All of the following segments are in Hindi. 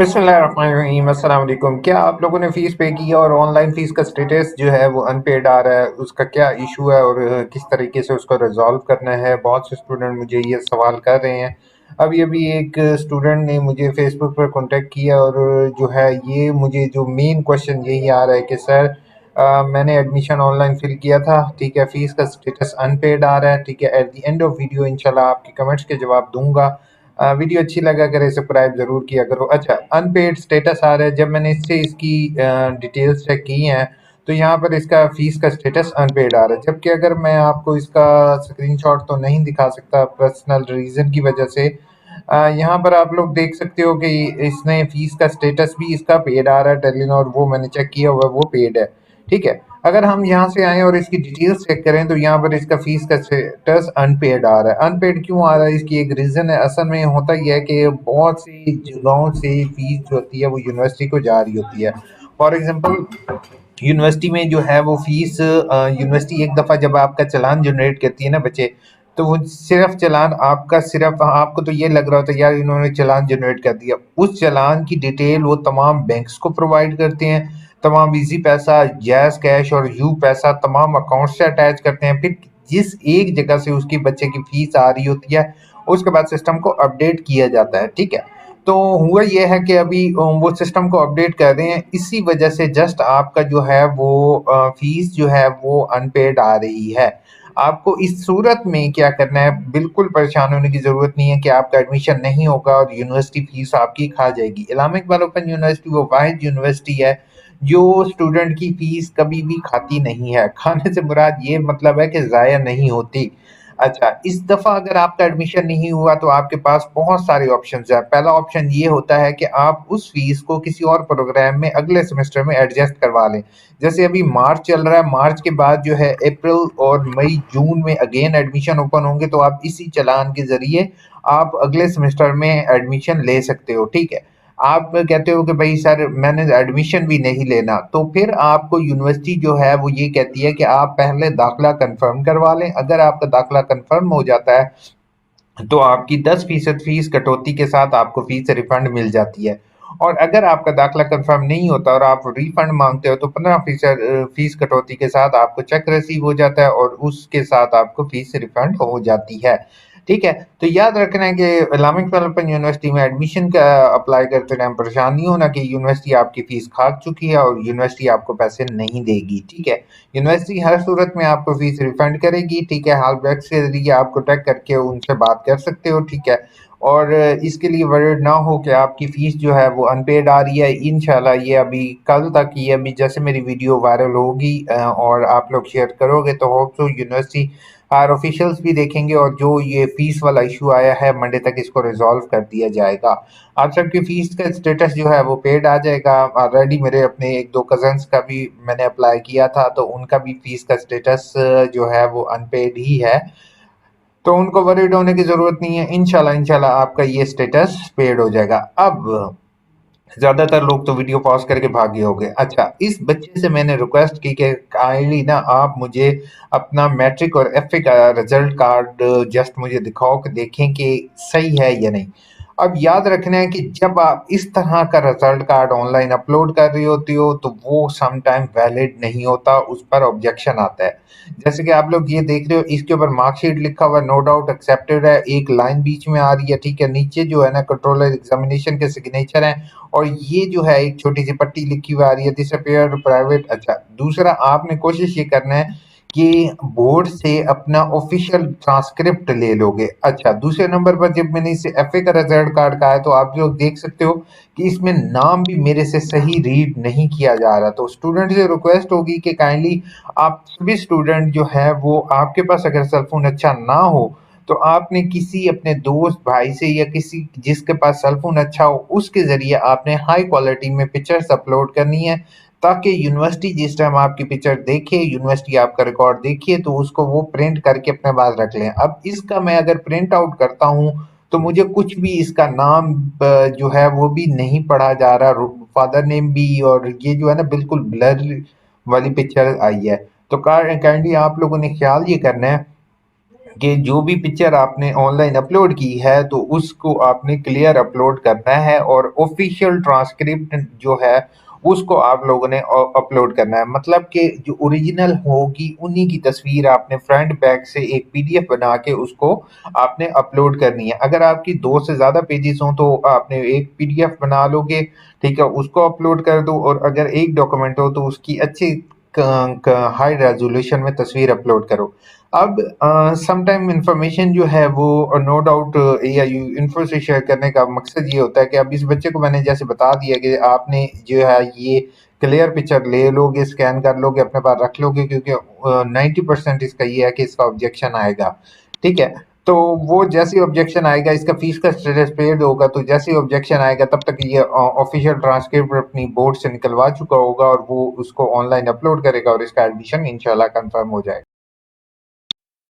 बिस्मिल्लाहिर्रहमानिर्रहीम, अस्सलाम वालेकुम। क्या आप लोगों ने फ़ीस पे की है और ऑनलाइन फ़ीस का स्टेटस जो है वो अनपेड आ रहा है, उसका क्या इशू है और किस तरीके से उसको रिज़ॉल्व करना है? बहुत से स्टूडेंट मुझे ये सवाल कर रहे हैं। अभी-अभी एक स्टूडेंट ने मुझे फ़ेसबुक पर कॉन्टैक्ट किया और जो है ये मुझे जो मेन क्वेश्चन यही आ रहा है कि सर मैंने एडमिशन ऑनलाइन फ़िल किया था, ठीक है, फ़ीस का स्टेटस अनपेड आ रहा है, ठीक है। At the end of video इंशाल्लाह आपके कमेंट्स के जवाब दूँगा। वीडियो अच्छी लगा करे सब्सक्राइब ज़रूर किया करो। अच्छा, अनपेड स्टेटस आ रहा है। जब मैंने इससे इसकी डिटेल्स चेक की हैं तो यहाँ पर इसका फ़ीस का स्टेटस अनपेड आ रहा है, जबकि अगर मैं आपको इसका स्क्रीनशॉट तो नहीं दिखा सकता पर्सनल रीज़न की वजह से। यहाँ पर आप लोग देख सकते हो कि इसने फ़ीस का स्टेटस भी इसका पेड आ रहा है, टेलीनॉर वो मैंने चेक किया हुआ है, वो पेड है, ठीक है। अगर हम यहाँ से आएँ और इसकी डिटेल्स चेक करें तो यहाँ पर इसका फ़ीस का स्टेटस अनपेड आ रहा है। अनपेड क्यों आ रहा है, इसकी एक रीज़न है। असल में होता ये है कि बहुत सी जगहों से फ़ीस जो होती है वो यूनिवर्सिटी को जा रही होती है। फॉर एग्ज़ाम्पल यूनिवर्सिटी में जो है वो फ़ीस यूनिवर्सिटी एक दफ़ा जब आपका चालान जनरेट करती है ना बच्चे, तो वो सिर्फ़ चालान आपका सिर्फ़ आपको तो ये लग रहा होता है यार इन्होंने चालान जनरेट कर दिया। उस चालान की डिटेल वो तमाम बैंक्स को प्रोवाइड करते हैं, तमाम ईज़ी पैसा, जैज़ कैश और यू पैसा तमाम अकाउंट्स से अटैच करते हैं। फिर जिस एक जगह से उसकी बच्चे की फ़ीस आ रही होती है, उसके बाद सिस्टम को अपडेट किया जाता है, ठीक है। तो हुआ ये है कि अभी वो सिस्टम को अपडेट कर रहे हैं, इसी वजह से जस्ट आपका जो है वो फ़ीस जो है वो अनपेड आ रही है। आपको इस सूरत में क्या करना है, बिल्कुल परेशान होने की ज़रूरत नहीं है कि आपका एडमिशन नहीं होगा और यूनिवर्सिटी फ़ीस आपकी खा जाएगी। इस्लामिक इकबाल ओपन यूनिवर्सिटी वो वाहिद यूनिवर्सिटी है जो स्टूडेंट की फ़ीस कभी भी खाती नहीं है। खाने से मुराद ये मतलब है कि ज़ाया नहीं होती। अच्छा, इस दफ़ा अगर आपका एडमिशन नहीं हुआ तो आपके पास बहुत सारे ऑप्शंस हैं। पहला ऑप्शन ये होता है कि आप उस फ़ीस को किसी और प्रोग्राम में अगले सेमेस्टर में एडजस्ट करवा लें। जैसे अभी मार्च चल रहा है, मार्च के बाद जो है अप्रैल और मई, जून में अगेन एडमिशन ओपन होंगे, तो आप इसी चालान के ज़रिए आप अगले सेमेस्टर में एडमिशन ले सकते हो, ठीक है। आप कहते हो कि भाई सर मैंने एडमिशन भी नहीं लेना, तो फिर आपको यूनिवर्सिटी जो है वो ये कहती है कि आप पहले दाखिला कंफर्म करवा लें। अगर आपका दाखिला कंफर्म हो जाता है तो आपकी 10% फीस कटौती के साथ आपको फीस रिफंड मिल जाती है। और अगर आपका दाखिला कंफर्म नहीं होता और आप रिफंड मांगते हो तो 15% फीस कटौती के साथ आपको चेक रिसीव हो जाता है और उसके साथ आपको फीस रिफंड हो जाती है, ठीक है। तो याद रखना है कि इस्लामिक डेवलपमेंट यूनिवर्सिटी में एडमिशन का अप्लाई करते टाइम परेशान नहीं होना कि यूनिवर्सिटी आपकी फीस खा चुकी है और यूनिवर्सिटी आपको पैसे नहीं देगी, ठीक है। यूनिवर्सिटी हर सूरत में आपको फीस रिफंड करेगी, ठीक है। हेल्प डेस्क के जरिए आप कॉन्टैक्ट करके उनसे बात कर सकते हो, ठीक है। और इसके लिए वर्ried ना हो कि आपकी फीस जो है वो अनपेड आ रही है। इंशाल्लाह ये अभी कल तक, ये अभी जैसे मेरी वीडियो वायरल होगी और आप लोग शेयर करोगे तो होप सो यूनिवर्सिटी और ऑफिशियल्स भी देखेंगे और जो ये फीस वाला इशू आया है मंडे तक इसको रिजॉल्व कर दिया जाएगा। आप सबकी फीस का स्टेटस जो है वो पेड आ जाएगा। ऑलरेडी मेरे अपने एक दो कजन्स का भी मैंने अप्लाई किया था तो उनका भी फीस का स्टेटस जो है वो अनपेड ही है, तो उनको वरीड होने की जरूरत नहीं है। इंशाल्लाह इंशाल्लाह आपका ये स्टेटस पेड हो जाएगा। अब ज्यादातर लोग तो वीडियो पॉज करके भागे होंगे। अच्छा, इस बच्चे से मैंने रिक्वेस्ट की कि काइंडली ना आप मुझे अपना मैट्रिक और एफए का रिजल्ट कार्ड जस्ट मुझे दिखाओ कि देखें कि सही है या नहीं। अब याद रखना है कि जब आप इस तरह का रिजल्ट कार्ड ऑनलाइन अपलोड कर रही होती हो तो वो सम टाइम वैलिड नहीं होता, उस पर ऑब्जेक्शन आता है। जैसे कि आप लोग ये देख रहे हो, इसके ऊपर मार्कशीट लिखा हुआ नो डाउट एक्सेप्टेड है, एक लाइन बीच में आ रही है, ठीक है। नीचे जो है ना कंट्रोलर एग्जामिनेशन के सिग्नेचर है और ये जो है एक छोटी सी पट्टी लिखी हुई आ रही है, दिस अपेयर प्राइवेट। अच्छा, दूसरा आपने कोशिश ये करना है कि बोर्ड से अपना ऑफिशियल ट्रांसक्रिप्ट ले लोगे। अच्छा, दूसरे नंबर पर जब मैंने इसे एफए का रिजल्ट कार्ड कहा है तो आप लोग देख सकते हो कि इसमें नाम भी मेरे से सही रीड नहीं किया जा रहा। तो स्टूडेंट से रिक्वेस्ट होगी कि काइंडली आप सभी स्टूडेंट जो है वो, आपके पास अगर सेलफोन अच्छा ना हो तो आपने किसी अपने दोस्त भाई से या किसी जिसके पास सेलफोन अच्छा हो उसके जरिए आपने हाई क्वालिटी में पिक्चर्स अपलोड करनी है, ताकि यूनिवर्सिटी जिस टाइम आपकी पिक्चर देखे, यूनिवर्सिटी आपका रिकॉर्ड देखिए तो उसको वो प्रिंट करके अपने पास रख लें। अब इसका मैं अगर प्रिंट आउट करता हूँ तो मुझे कुछ भी इसका नाम जो है वो भी नहीं पढ़ा जा रहा, फादर नेम भी, और ये जो है ना बिल्कुल ब्लर वाली पिक्चर आई है। तो काइंडली आप लोगों ने ख्याल ये करना है कि जो भी पिक्चर आपने ऑनलाइन अपलोड की है तो उसको आपने क्लियर अपलोड करना है और ऑफिशियल ट्रांसक्रिप्ट जो है उसको आप लोगों ने अपलोड करना है। मतलब कि जो ओरिजिनल होगी उन्हीं की तस्वीर आपने फ्रंट बैक से एक पीडीएफ बना के उसको आपने अपलोड करनी है। अगर आपकी 2 से ज़्यादा पेजेस हों तो आपने एक पीडीएफ बना लोगे, ठीक है, उसको अपलोड कर दो। और अगर एक डॉक्यूमेंट हो तो उसकी अच्छी हाई रेजोल्यूशन में तस्वीर अपलोड करो। अब समटाइम इंफॉर्मेशन जो है वो नो डाउट एआई इन्फो से शेयर करने का मकसद ये होता है कि अब इस बच्चे को मैंने जैसे बता दिया कि आपने जो है ये क्लियर पिक्चर ले लोगे, स्कैन कर लोगे, अपने पास रख लोगे, क्योंकि 90% इसका ये है कि इसका ऑब्जेक्शन आएगा, ठीक है। तो वो जैसे ही ऑब्जेक्शन आएगा, इसका फीस का स्टेटस पेड होगा, तो जैसे ही ऑब्जेक्शन आएगा तब तक ये ऑफिशियल ट्रांसक्रिप्ट अपनी बोर्ड से निकलवा चुका होगा और वो उसको ऑनलाइन अपलोड करेगा और इसका एडमिशन इंशाल्लाह कंफर्म हो जाएगा।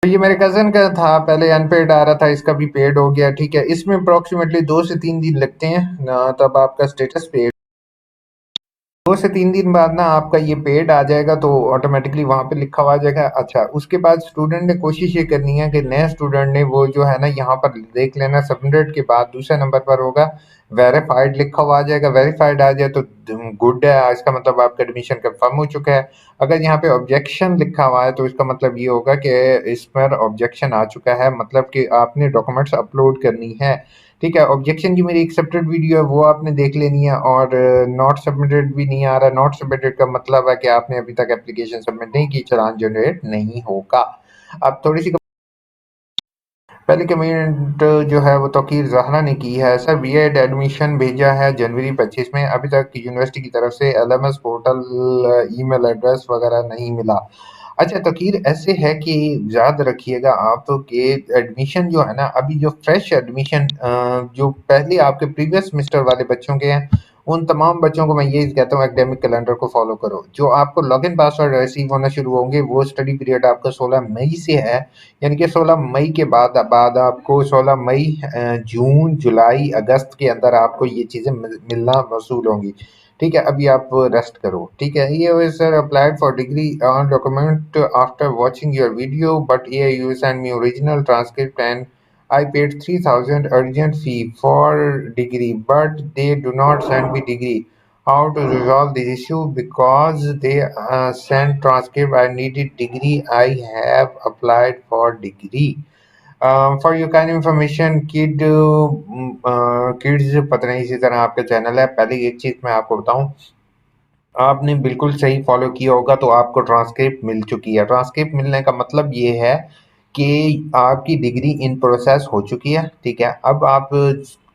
तो ये मेरे कज़न का था, पहले अनपेड आ रहा था, इसका भी पेड हो गया, ठीक है। इसमें अप्रॉक्सिमेटली 2 से 3 दिन लगते हैं तब आपका स्टेटस पेड 2 से 3 दिन बाद ना आपका ये पेड आ जाएगा, तो ऑटोमेटिकली वहाँ पे लिखा हुआ आ जाएगा। अच्छा, उसके बाद स्टूडेंट ने कोशिश ये करनी है कि नए स्टूडेंट ने वो जो है ना यहाँ पर देख लेना, सबमिटेड के बाद दूसरे नंबर पर होगा वेरीफाइड लिखा हुआ आ जाएगा। वेरीफाइड आ जाए तो गुड है, इसका मतलब आपका एडमिशन कंफर्म हो चुका है। अगर यहाँ पे ऑब्जेक्शन लिखा हुआ है तो इसका मतलब ये होगा कि इस पर ऑब्जेक्शन आ चुका है, मतलब कि आपने डॉक्यूमेंट्स अपलोड करनी है, ठीक है। ऑब्जेक्शन की मेरी एक्सेप्टेड वीडियो है, वो आपने देख लेनी है। और नॉट सबमिटेड भी नहीं आ रहा, नॉट सबमिटेड का मतलब है कि आपने अभी तक एप्लीकेशन सबमिट नहीं की, चालान जनरेट नहीं होगा। अब थोड़ी सी पहली कमेंट जो है वो तौकीर ज़हरा ने की है, सर बीएड एडमिशन भेजा है जनवरी 25 में, अभी तक यूनिवर्सिटी की तरफ से एलएमएस पोर्टल ईमेल एड्रेस वगैरह नहीं मिला। अच्छा तौकीर ऐसे है कि याद रखिएगा आप कि एडमिशन जो है ना, अभी जो फ्रेश एडमिशन जो पहले आपके प्रीवियस सेमेस्टर वाले बच्चों के हैं, उन तमाम बच्चों को मैं यही कहता हूँ एकेडमिक कैलेंडर को फॉलो करो। जो आपको लॉगिन पासवर्ड रिसीव होना शुरू होंगे वो स्टडी पीरियड आपका 16 मई से है, यानी कि 16 मई के बाद बाद आपको 16 मई, जून, जुलाई, अगस्त के अंदर आपको ये चीज़ें मिलना वसूल होंगी, ठीक है। अभी आप रेस्ट करो, ठीक है। ये sir applied for degree on document after watching your video but ये you send me original transcript and I paid 3,000 urgent fee for degree, but they do not send me degree. How to resolve this issue? Because they sent transcript. I needed degree. I have applied for degree. For your kind information kids पता नहीं इसी तरह आपका चैनल है। पहले एक चीज़ मैं आपको बताऊं, आपने बिल्कुल सही फॉलो किया होगा तो आपको ट्रांसक्रिप्ट मिल चुकी है। ट्रांसक्रिप्ट मिलने का मतलब ये है कि आपकी डिग्री इन प्रोसेस हो चुकी है, ठीक है। अब आप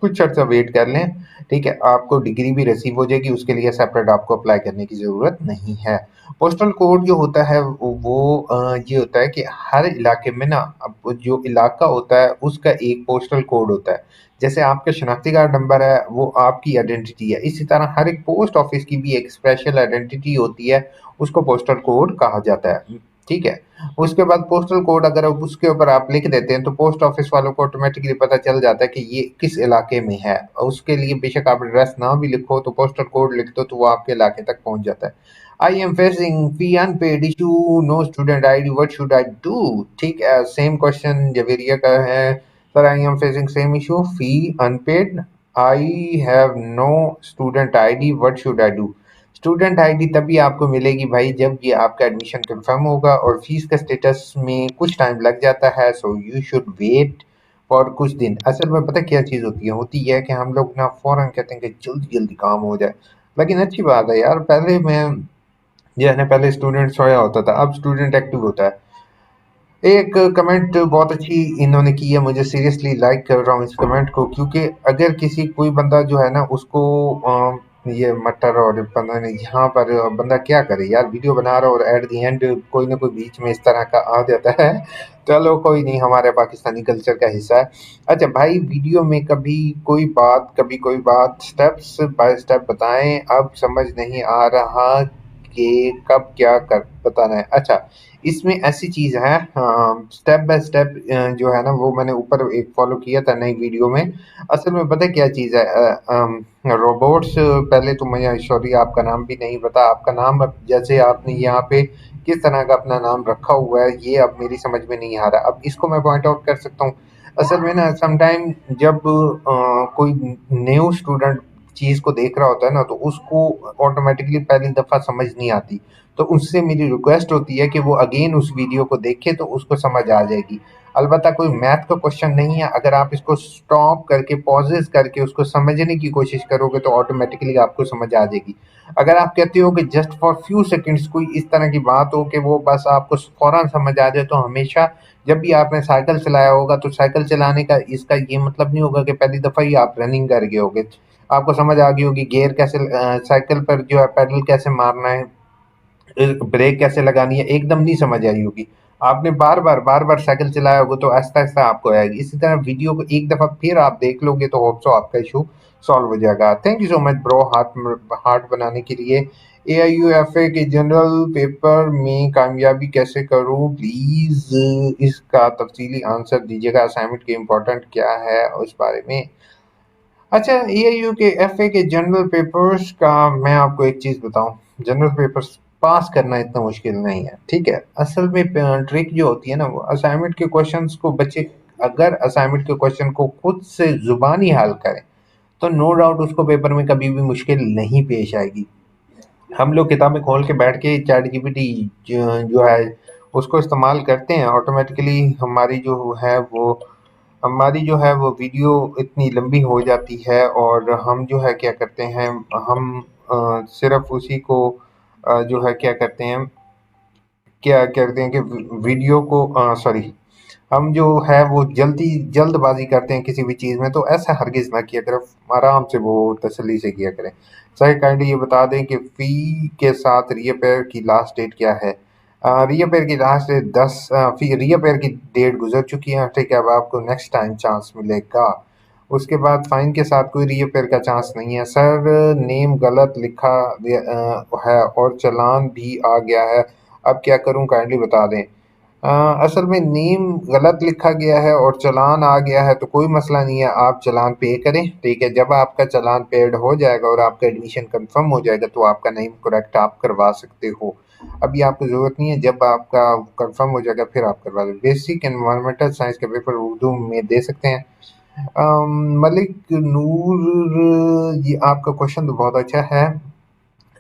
कुछ अर्सा वेट कर लें, ठीक है, आपको डिग्री भी रिसीव हो जाएगी, उसके लिए सेपरेट आपको अप्लाई करने की ज़रूरत नहीं है। पोस्टल कोड जो होता है वो ये होता है कि हर इलाके में ना, अब जो इलाका होता है उसका एक पोस्टल कोड होता है। जैसे आपका शनाख्ती कार्ड नंबर है वो आपकी आइडेंटिटी है, इसी तरह हर एक पोस्ट ऑफिस की भी एक स्पेशल आइडेंटिटी होती है, उसको पोस्टल कोड कहा जाता है, ठीक है। उसके बाद पोस्टल कोड अगर उसके ऊपर आप लिख देते हैं तो पोस्ट ऑफिस वालों को ऑटोमेटिकली पता चल जाता है कि ये किस इलाके में है। उसके लिए बेशक आप एड्रेस ना भी लिखो तो पोस्टल कोड लिख दो तो वो आपके इलाके तक पहुंच जाता है। I am facing fee unpaid issue, no student ID, what should I do? ठीक है, सेम क्वेश्चन जवेरिया का है। Sir, I am facing same issue. Fee unpaid. I have no student ID. What should I do? Student ID तभी आपको मिलेगी भाई जब ये आपका एडमिशन कंफर्म होगा, और फीस का स्टेटस में कुछ टाइम लग जाता है, so you should wait for कुछ दिन। असल में पता क्या चीज़ होती है कि हम लोग ना फौरन कहते हैं कि जल्दी जल्दी काम हो जाए, लेकिन अच्छी बात है यार। पहले मैं जो है ना, पहले स्टूडेंट सोया होता था, अब स्टूडेंट एक्टिव होता है। एक कमेंट बहुत अच्छी इन्होंने की है, मुझे सीरियसली लाइक कर रहा हूँ इस कमेंट को, क्योंकि अगर किसी कोई बंदा जो है ना उसको ये मटर और पता नहीं यहाँ पर बंदा क्या करे यार, वीडियो बना रहा और एट द एंड कोई ना कोई बीच में इस तरह का आ जाता है। चलो कोई नहीं, हमारे पाकिस्तानी कल्चर का हिस्सा है। अच्छा भाई, वीडियो में कभी कोई बात स्टेप्स बाय स्टेप बताएं, अब समझ नहीं आ रहा कि कब क्या कर बताना है। अच्छा, इसमें ऐसी चीज़ है, स्टेप बाय स्टेप जो है ना वो मैंने ऊपर एक फॉलो किया था नई वीडियो में। असल में पता है क्या चीज़ है, रोबोट्स, पहले तो मैं सॉरी आपका नाम भी नहीं पता, आपका नाम जैसे आपने यहाँ पे किस तरह का अपना नाम रखा हुआ है, ये अब मेरी समझ में नहीं आ रहा। अब इसको मैं पॉइंट आउट कर सकता हूँ। असल में ना समटाइम जब कोई न्यू स्टूडेंट चीज़ को देख रहा होता है ना, तो उसको ऑटोमेटिकली पहली दफ़ा समझ नहीं आती। तो उससे मेरी रिक्वेस्ट होती है कि वो अगेन उस वीडियो को देखे तो उसको समझ आ जाएगी। अलबत्ता कोई मैथ का क्वेश्चन नहीं है, अगर आप इसको स्टॉप करके पॉजेज़ करके उसको समझने की कोशिश करोगे तो ऑटोमेटिकली आपको समझ आ जाएगी। अगर आप कहते हो कि जस्ट फॉर फ्यू सेकंड्स कोई इस तरह की बात हो कि वो बस आपको फ़ौरन समझ आ जाए, तो हमेशा जब भी आपने साइकिल चलाया होगा तो साइकिल चलाने का इसका ये मतलब नहीं होगा कि पहली दफ़ा ही आप रनिंग कर गए होगे। आपको समझ आ गई होगी गियर कैसे साइकिल पर जो है पैडल कैसे मारना है, ब्रेक कैसे लगानी है, एकदम नहीं समझ आई होगी। आपने बार-बार साइकिल चलाया होगा तो आहिस्ता-आहिस्ता आपको आएगी। इसी तरह वीडियो को एक दफ़ा फिर आप देख लोगे तो होप सो आपका इश्यू सॉल्व हो जाएगा। Thank you so much bro heart बनाने के लिए। एआईयूएफए के जनरल पेपर में कामयाबी कैसे करूँ? प्लीज़ इसका तफ़सीली आंसर दीजिएगा। असाइनमेंट के इम्पोर्टेंट क्या है उस बारे में? अच्छा, एआईयू के एफए के जनरल पेपर्स का मैं आपको एक चीज़ बताऊँ, जनरल पेपर्स पास करना इतना मुश्किल नहीं है, ठीक है? असल में ट्रिक जो होती है ना, वो असाइनमेंट के क्वेश्चंस को बच्चे अगर असाइनमेंट के क्वेश्चन को खुद से ज़ुबानी हल करें, तो नो डाउट उसको पेपर में कभी भी मुश्किल नहीं पेश आएगी। हम लोग किताबें खोल के बैठ के चैट जीपीटी जो है उसको इस्तेमाल करते हैं, ऑटोमेटिकली हमारी जो है वो वीडियो इतनी लंबी हो जाती है और हम जो है क्या करते हैं, हम सिर्फ उसी को जो है क्या करते हैं कि वीडियो को सॉरी हम जो है वो जल्दबाजी करते हैं किसी भी चीज़ में, तो ऐसा हरगिज़ ना किया करें, आराम से वो तसल्ली से किया करें। सर काइंडली ये बता दें कि फ़ी के साथ रीअपेयर की लास्ट डेट क्या है? रीअपेयर की लास्ट डेट 10 फ़ी रीअपेयर की डेट गुज़र चुकी है, ठीक है? अब आपको नेक्स्ट टाइम चांस मिलेगा। उसके बाद फ़ाइन के साथ कोई रीअपेयर का चांस नहीं है। सर नेम गलत लिखा है और चालान भी आ गया है, अब क्या करूँ काइंडली बता दें? असल में नेम गलत लिखा गया है और चालान आ गया है तो कोई मसला नहीं है, आप चालान पे करें, ठीक है? जब आपका चालान पेड हो जाएगा और आपका एडमिशन कंफर्म हो जाएगा तो आपका नेम करेक्ट आप करवा सकते हो। अभी आपको ज़रूरत नहीं है, जब आपका कंफर्म हो जाएगा फिर आप करवा दें। बेसिक एनवायरमेंटल साइंस का पेपर उर्दू में दे सकते हैं। मलिक नूर, ये आपका क्वेश्चन तो बहुत अच्छा है।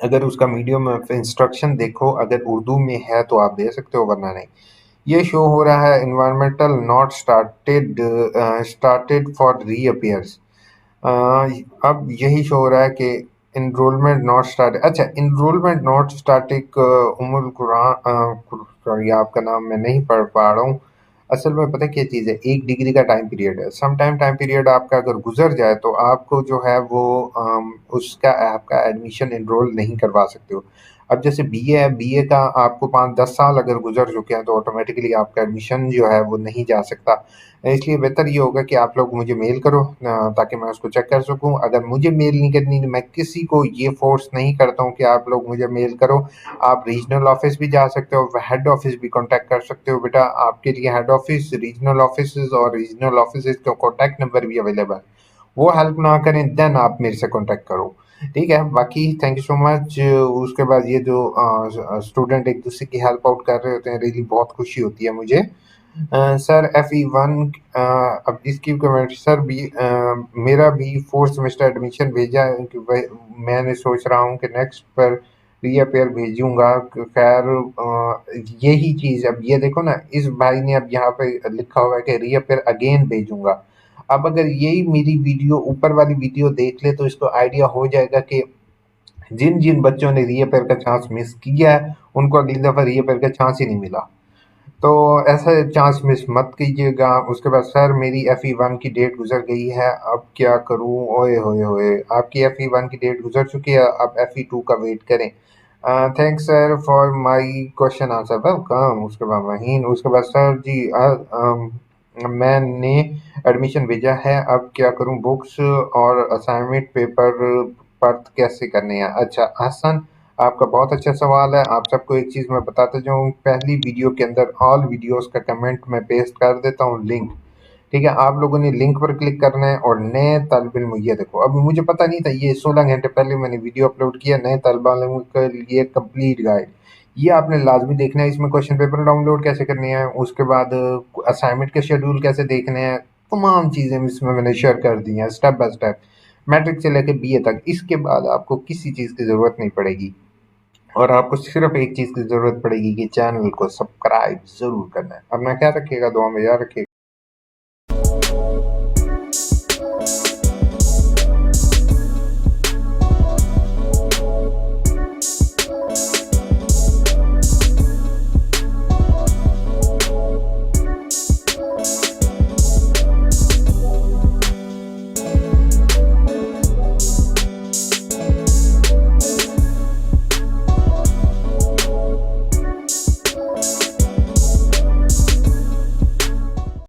अगर उसका मीडियम ऑफ इंस्ट्रक्शन देखो, अगर उर्दू में है तो आप दे सकते हो, वरना नहीं। ये शो हो रहा है environmental not started for reappears. अब यही शो हो रहा है कि इनरोलमेंट नॉट स्टार्ट, अच्छा enrolment not started Ummul Quran, sorry आपका नाम मैं नहीं पढ़ पा रहा हूँ। असल में पता क्या चीज़ है, एक डिग्री का टाइम पीरियड है, सम टाइम पीरियड आपका अगर गुजर जाए तो आपको जो है वो उसका आपका एडमिशन इनरोल नहीं करवा सकते हो। अब जैसे बीए है, बीए का आपको 5-10 साल अगर गुजर चुके हैं तो ऑटोमेटिकली आपका एडमिशन जो है वो नहीं जा सकता। इसलिए बेहतर ये होगा कि आप लोग मुझे मेल करो ताकि मैं उसको चेक कर सकूँ। अगर मुझे मेल नहीं करनी, मैं किसी को ये फ़ोर्स नहीं करता हूँ कि आप लोग मुझे मेल करो। आप रीजनल ऑफ़िस भी जा सकते हो, हेड ऑफ़िस भी कॉन्टैक्ट कर सकते हो बेटा। आपके लिए हेड ऑफ़िस, रीजनल ऑफ़िसेज़ और रीजनल ऑफ़िसेज़ का कॉन्टैक्ट नंबर भी अवेलेबल है। वो हेल्प ना करें देन आप मेरे से कॉन्टैक्ट करो, ठीक है? बाकी थैंक यू सो मच। उसके बाद ये जो स्टूडेंट एक दूसरे की हेल्प आउट कर रहे होते हैं, रियली बहुत खुशी होती है मुझे। सर FE1 अब इसकी कमेंट सर भी मेरा भी फोर्थ सेमेस्टर एडमिशन भेजा है कि मैंने सोच रहा हूँ कि नेक्स्ट पर रीअपेयर भेजूंगा। खैर यही चीज़ अब ये देखो ना, इस भाई ने अब यहाँ पे लिखा हुआ है कि रीअपेयर अगेन भेजूंगा। अब अगर यही मेरी वीडियो ऊपर वाली वीडियो देख ले तो इसको आइडिया हो जाएगा कि जिन जिन बच्चों ने रीअपेयर का चांस मिस किया है उनको अगली दफ़ा रीअपेयर का चांस ही नहीं मिला। तो ऐसा चांस मिस मत कीजिएगा। उसके बाद सर मेरी FE1 की डेट गुजर गई है, अब क्या करूं? ओए होए होए, आपकी FE1 की डेट गुजर चुकी है, अब FE2 का वेट करें। Thanks sir for my question answer, welcome. उसके बाद महीन, उसके बाद सर जी मैंने एडमिशन भेजा है, अब क्या करूं? बुक्स और असाइनमेंट पेपर पर्थ कैसे करने हैं? अच्छा हसन, आपका बहुत अच्छा सवाल है। आप सबको एक चीज़ मैं बताता जाऊँ, पहली वीडियो के अंदर ऑल वीडियोस का कमेंट मैं पेस्ट कर देता हूँ लिंक, ठीक है? आप लोगों ने लिंक पर क्लिक करना है और नए तालिब इल्म, ये देखो अभी मुझे पता नहीं था, ये 16 घंटे पहले मैंने वीडियो अपलोड किया नए तालिब इल्म के लिए कंप्लीट गाइड। ये आपने लाज़मी देखना है, इसमें क्वेश्चन पेपर डाउनलोड कैसे करने हैं, उसके बाद असाइनमेंट के शेड्यूल कैसे देखने हैं, तमाम चीज़ें इसमें मैंने शेयर कर दी हैं स्टेप बाय स्टेप, मैट्रिक से लेके बीए तक। इसके बाद आपको किसी चीज़ की ज़रूरत नहीं पड़ेगी और आपको सिर्फ़ एक चीज़ की ज़रूरत पड़ेगी कि चैनल को सब्सक्राइब ज़रूर करना है। अपना ख्याल रखिएगा, दुआ में याद रखिएगा।